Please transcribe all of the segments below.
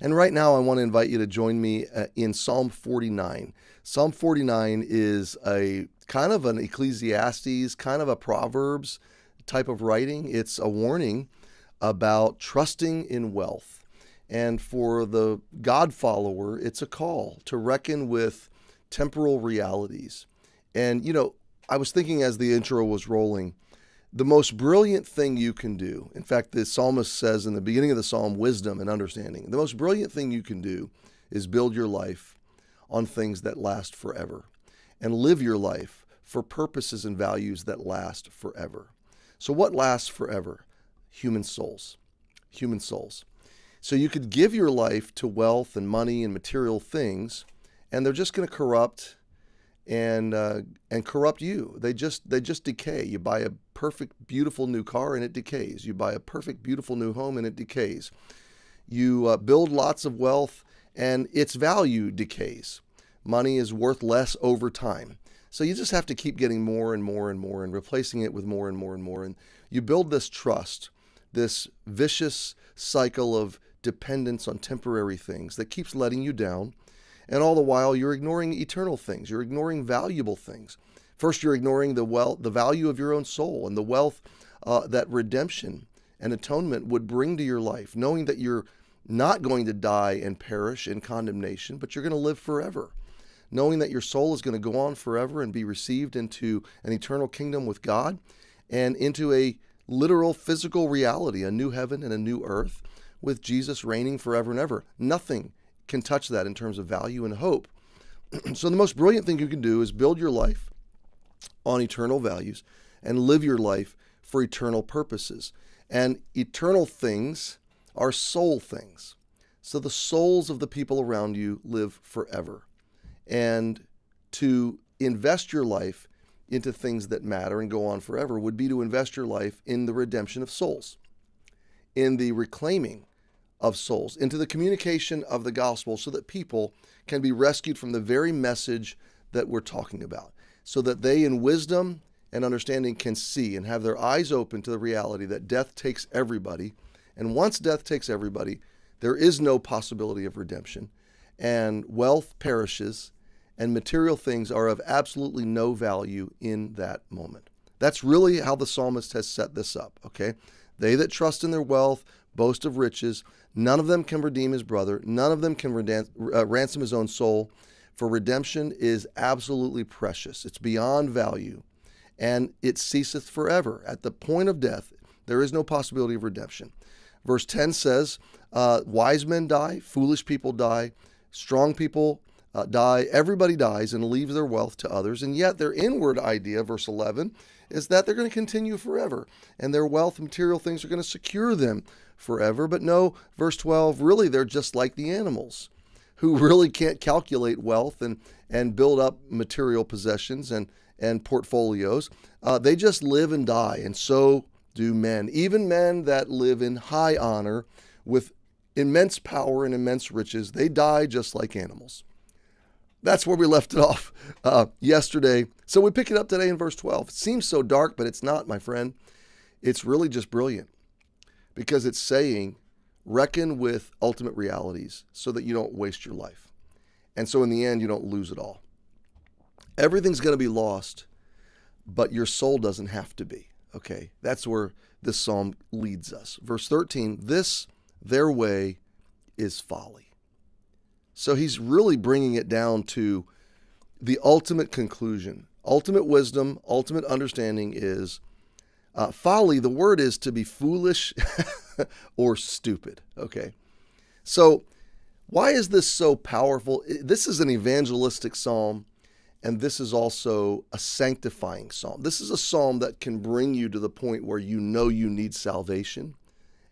And right now I want to invite you to join me in Psalm 49. Psalm 49 is a kind of an Ecclesiastes, kind of a Proverbs type of writing. It's a warning about trusting in wealth. And for the God follower, it's a call to reckon with temporal realities. And, I was thinking as the intro was rolling, the most brilliant thing you can do, in fact, the psalmist says in the beginning of the psalm, wisdom and understanding, the most brilliant thing you can do is build your life on things that last forever and live your life for purposes and values that last forever. So what lasts forever? Human souls. Human souls. So you could give your life to wealth and money and material things, and they're just going to corrupt and corrupt you. They just decay. You buy a perfect, beautiful new car and it decays. You buy a perfect, beautiful new home and it decays. You build lots of wealth and its value decays. Money is worth less over time. So you just have to keep getting more and more and more and replacing it with more and more and more. And you build this trust, this vicious cycle of dependence on temporary things that keeps letting you down. And all the while, you're ignoring eternal things. You're ignoring valuable things. First, you're ignoring the value of your own soul and the wealth that redemption and atonement would bring to your life, knowing that you're not going to die and perish in condemnation, but you're going to live forever, knowing that your soul is going to go on forever and be received into an eternal kingdom with God and into a literal physical reality, a new heaven and a new earth with Jesus reigning forever and ever. Nothing can touch that in terms of value and hope. So the most brilliant thing you can do is build your life on eternal values and live your life for eternal purposes. And eternal things are soul things. So the souls of the people around you live forever. And to invest your life into things that matter and go on forever would be to invest your life in the redemption of souls, in the reclaiming of souls, into the communication of the gospel so that people can be rescued from the very message that we're talking about, so that they in wisdom and understanding can see and have their eyes open to the reality that death takes everybody. And once death takes everybody, there is no possibility of redemption, and wealth perishes, and material things are of absolutely no value in that moment. That's really how the psalmist has set this up, okay? They that trust in their wealth boast of riches. None of them can redeem his brother. None of them can ransom his own soul. For redemption is absolutely precious. It's beyond value, and it ceaseth forever. At the point of death, there is no possibility of redemption. Verse 10 says, wise men die, foolish people die, strong people die, everybody dies and leaves their wealth to others, and yet their inward idea, verse 11, is that they're going to continue forever, and their wealth and material things are going to secure them forever. But no, verse 12, really they're just like the animals who really can't calculate wealth and build up material possessions and portfolios. They just live and die, and so do men, even men that live in high honor with immense power and immense riches. They die just like animals. That's where we left it off yesterday. So we pick it up today in verse 12. It seems so dark, but it's not, my friend. It's really just brilliant because it's saying, reckon with ultimate realities so that you don't waste your life. And so in the end, you don't lose it all. Everything's going to be lost, but your soul doesn't have to be. Okay, that's where this psalm leads us. Verse 13, this, their way, is folly. So he's really bringing it down to the ultimate conclusion. Ultimate wisdom, ultimate understanding is folly. The word is to be foolish or stupid. Okay, so why is this so powerful? This is an evangelistic psalm, and this is also a sanctifying psalm. This is a psalm that can bring you to the point where you know you need salvation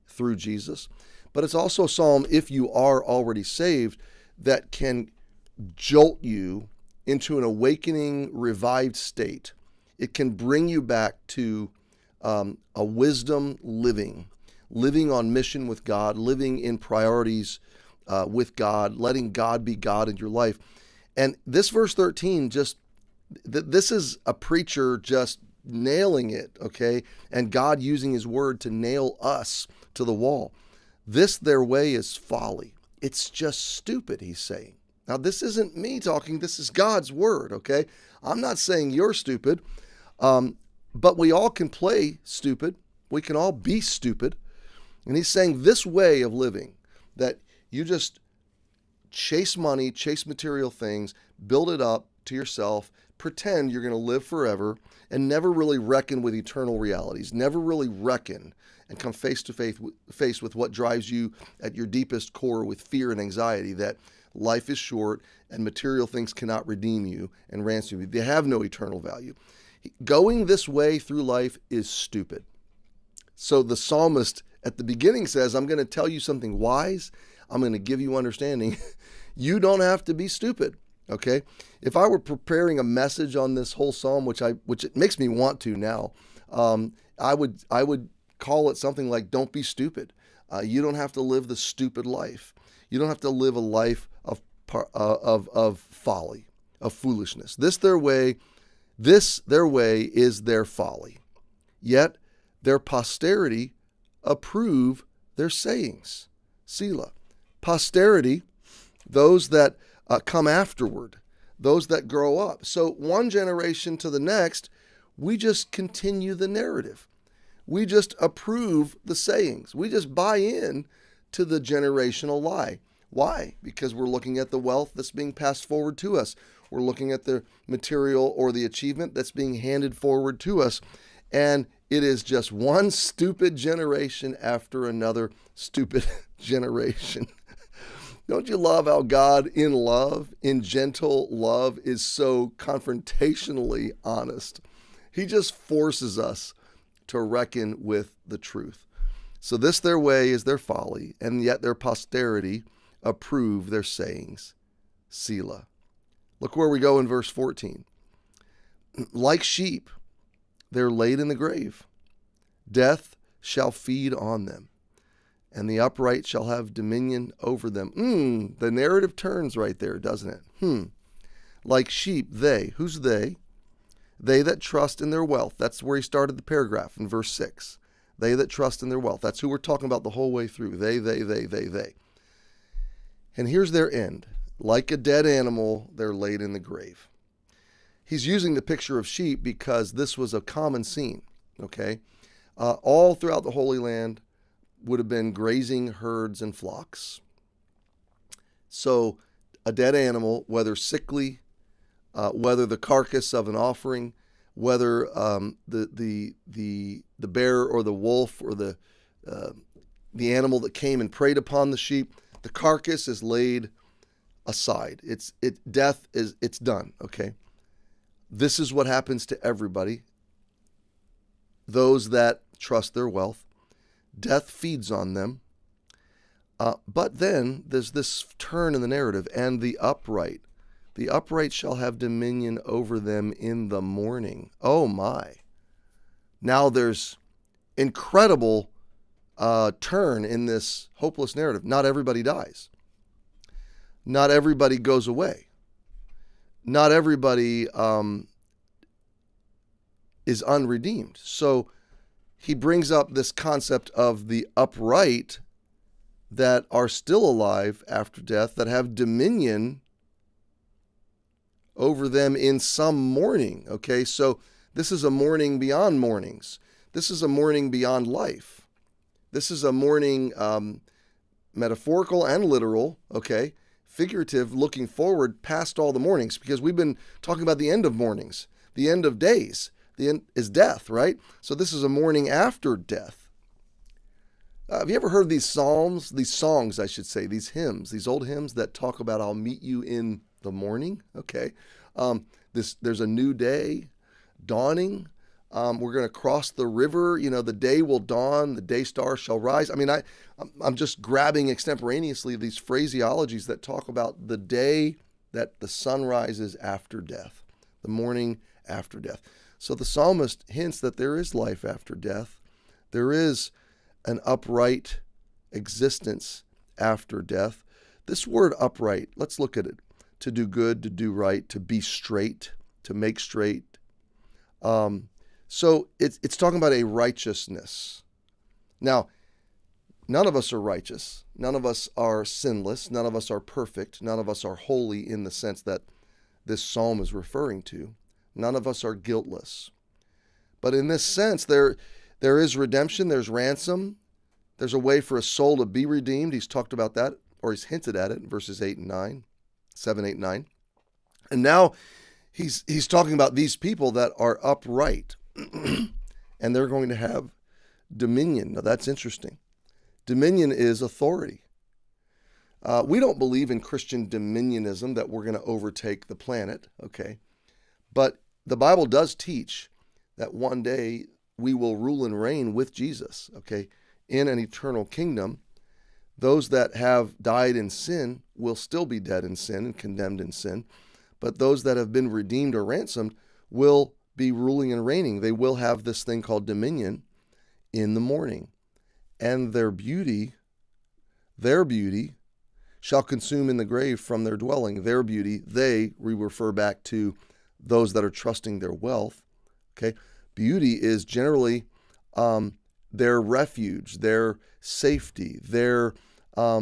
through Jesus. But it's also a psalm, if you are already saved, that can jolt you into an awakening, revived state. It can bring you back to a wisdom living on mission with God, living in priorities with God, letting God be God in your life. And this verse 13, this is a preacher just nailing it, okay? And God using his word to nail us to the wall. This, their way, is folly. it's just stupid, he's saying. Now, this isn't me talking. This is God's word, okay? I'm not saying you're stupid, but we all can play stupid. We can all be stupid. And he's saying this way of living, that you just chase money, chase material things, build it up to yourself, pretend you're going to live forever, and never really reckon with eternal realities, never really reckon and come face to face with what drives you at your deepest core with fear and anxiety, that life is short and material things cannot redeem you and ransom you. They have no eternal value. Going this way through life is stupid. So the psalmist at the beginning says, I'm going to tell you something wise. I'm going to give you understanding. You don't have to be stupid. Okay. If I were preparing a message on this whole psalm, which it makes me want to now, I would call it something like, don't be stupid. You don't have to live the stupid life. You don't have to live a life of folly, of foolishness. This their way is their folly. Yet their posterity approve their sayings. Selah. Posterity, those that come afterward, those that grow up. So one generation to the next, we just continue the narrative. We just approve the sayings. We just buy in to the generational lie. Why? Because we're looking at the wealth that's being passed forward to us. We're looking at the material or the achievement that's being handed forward to us. And it is just one stupid generation after another stupid generation. Don't you love how God in gentle love, is so confrontationally honest? He just forces us to reckon with the truth. So this their way is their folly, and yet their posterity approve their sayings. Selah. Look where we go in verse 14. Like sheep, they're laid in the grave. Death shall feed on them, and the upright shall have dominion over them. The narrative turns right there, doesn't it? Like sheep, they. Who's they? They that trust in their wealth. That's where he started the paragraph in verse 6. They that trust in their wealth. That's who we're talking about the whole way through. They. And here's their end. Like a dead animal, they're laid in the grave. He's using the picture of sheep because this was a common scene, okay? All throughout the Holy Land would have been grazing herds and flocks. So a dead animal, whether sickly, whether the carcass of an offering, whether the bear or the wolf or the animal that came and preyed upon the sheep, the carcass is laid aside. Death is done. Okay, this is what happens to everybody. Those that trust their wealth, death feeds on them. But then there's this turn in the narrative, and the upright shall have dominion over them in the morning. Oh my. Now there's incredible turn in this hopeless narrative. Not everybody dies. Not everybody goes away. Not everybody is unredeemed. So he brings up this concept of the upright that are still alive after death, that have dominion over them in some morning. Okay, so this is a morning beyond mornings. This is a morning beyond life. This is a morning, metaphorical and literal, okay, figurative, looking forward past all the mornings, because we've been talking about the end of mornings, the end of days. The end is death, right? So this is a morning after death. Have you ever heard these songs, these hymns, these old hymns that talk about I'll meet you in the morning? Okay. There's a new day dawning. We're going to cross the river. The day will dawn. The day star shall rise. I mean, I'm just grabbing extemporaneously these phraseologies that talk about the day that the sun rises after death, the morning after death. So the psalmist hints that there is life after death. There is an upright existence after death. This word upright, let's look at it. To do good, to do right, to be straight, to make straight. So it's talking about a righteousness. Now, none of us are righteous. None of us are sinless. None of us are perfect. None of us are holy in the sense that this psalm is referring to. None of us are guiltless. But in this sense, there is redemption, there's ransom, there's a way for a soul to be redeemed. He's talked about that, or he's hinted at it in verses 8 and 9, 7, 8, and 9. And now he's talking about these people that are upright, and they're going to have dominion. Now that's interesting. Dominion is authority. We don't believe in Christian dominionism, that we're going to overtake the planet, okay? But the Bible does teach that one day we will rule and reign with Jesus, okay, in an eternal kingdom. Those that have died in sin will still be dead in sin and condemned in sin, but those that have been redeemed or ransomed will be ruling and reigning. They will have this thing called dominion in the morning, and their beauty shall consume in the grave from their dwelling. Their beauty, we refer back to those that are trusting their wealth. Okay, beauty is generally their refuge, their safety, their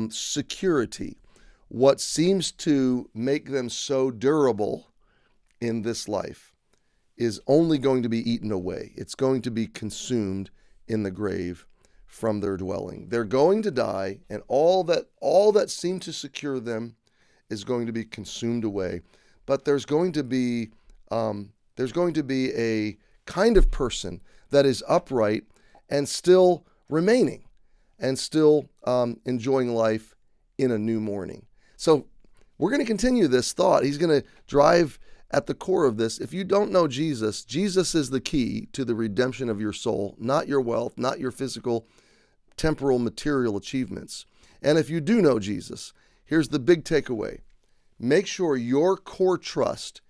security. What seems to make them so durable in this life is only going to be eaten away. It's going to be consumed in the grave from their dwelling. They're going to die, and all that seemed to secure them is going to be consumed away. But there's going to be a kind of person that is upright and still remaining and still enjoying life in a new morning. So we're going to continue this thought. He's going to drive at the core of this. If you don't know Jesus, Jesus is the key to the redemption of your soul, not your wealth, not your physical, temporal, material achievements. And if you do know Jesus, here's the big takeaway. Make sure your core trust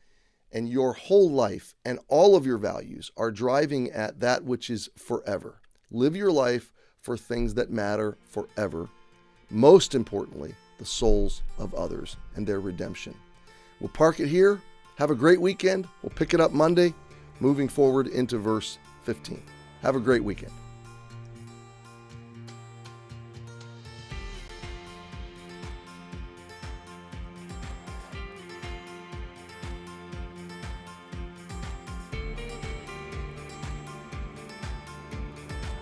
and your whole life and all of your values are driving at that which is forever. Live your life for things that matter forever. Most importantly, the souls of others and their redemption. We'll park it here. Have a great weekend. We'll pick it up Monday, moving forward into verse 15. Have a great weekend.